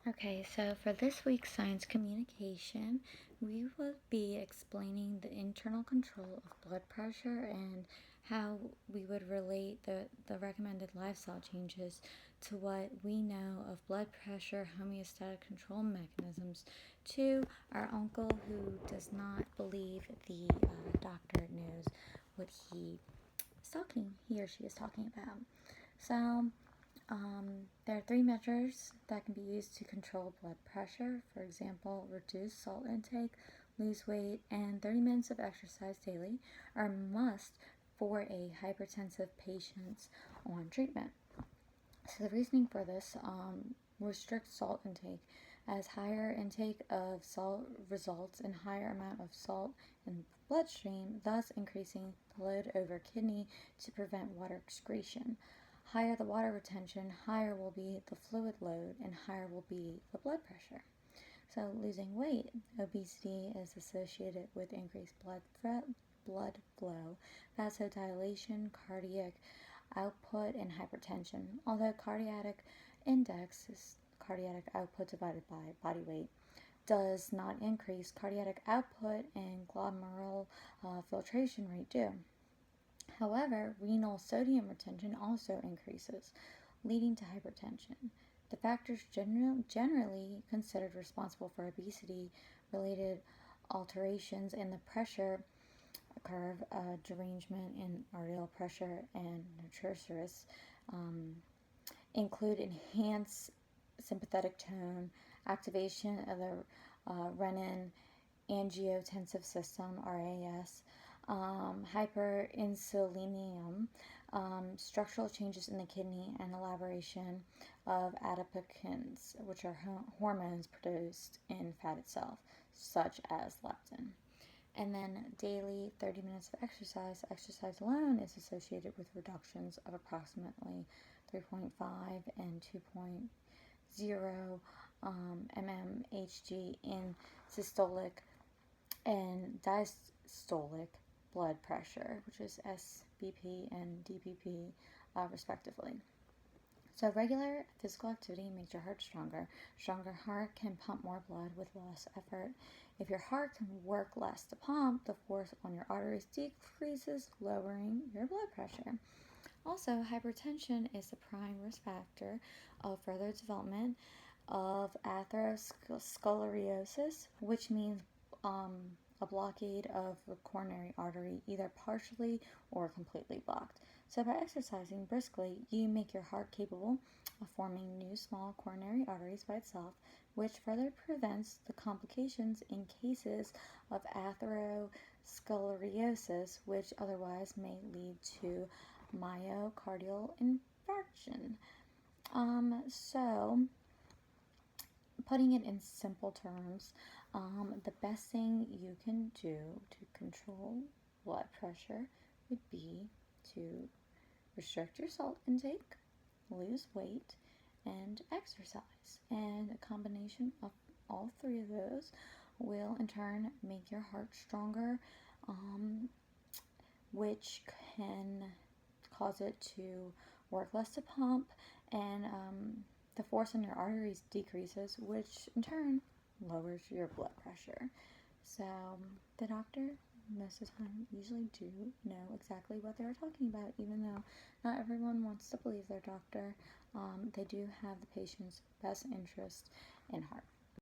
Okay, so for this week's science communication, we will be explaining the internal control of blood pressure and how we would relate the recommended lifestyle changes to what we know of blood pressure homeostatic control mechanisms to our uncle who does not believe the doctor knows what he or she is talking about. So, there are three measures that can be used to control blood pressure. For example, reduce salt intake, lose weight, and 30 minutes of exercise daily are must for a hypertensive patient on treatment. So the reasoning for this restrict salt intake, as higher intake of salt results in higher amount of salt in the bloodstream, thus increasing the load over kidney to prevent water excretion. Higher the water retention, higher will be the fluid load, and higher will be the blood pressure. So losing weight, obesity is associated with increased blood flow, vasodilation, cardiac output, and hypertension. Although cardiac index is cardiac output divided by body weight does not increase, cardiac output and glomerular filtration rate do. However, renal sodium retention also increases, leading to hypertension. The factors generally considered responsible for obesity related alterations in the pressure curve, derangement in arterial pressure, and nitroglycerin include enhanced sympathetic tone, activation of the renin angiotensin system, RAS, hyperinsulinemia, structural changes in the kidney, and elaboration of adipokines, which are hormones produced in fat itself, such as leptin. And then daily 30 minutes of exercise. Exercise alone is associated with reductions of approximately 3.5 and 2.0 mmHg in systolic and diastolic blood pressure, which is SBP and DBP, respectively. So regular physical activity makes your heart stronger. Stronger heart can pump more blood with less effort. If your heart can work less to pump, the force on your arteries decreases, lowering your blood pressure. Also, hypertension is the prime risk factor of further development of atherosclerosis, which means a blockade of the coronary artery, either partially or completely blocked. So by exercising briskly, you make your heart capable of forming new small coronary arteries by itself, which further prevents the complications in cases of atherosclerosis, which otherwise may lead to myocardial infarction. So putting it in simple terms, the best thing you can do to control blood pressure would be to restrict your salt intake, lose weight, and exercise. And a combination of all three of those will in turn make your heart stronger, which can cause it to work less to pump, and the force on your arteries decreases, which in turn lowers your blood pressure. So the doctor most of the time usually do know exactly what they're talking about, even though not everyone wants to believe their doctor. They do have the patient's best interest in heart.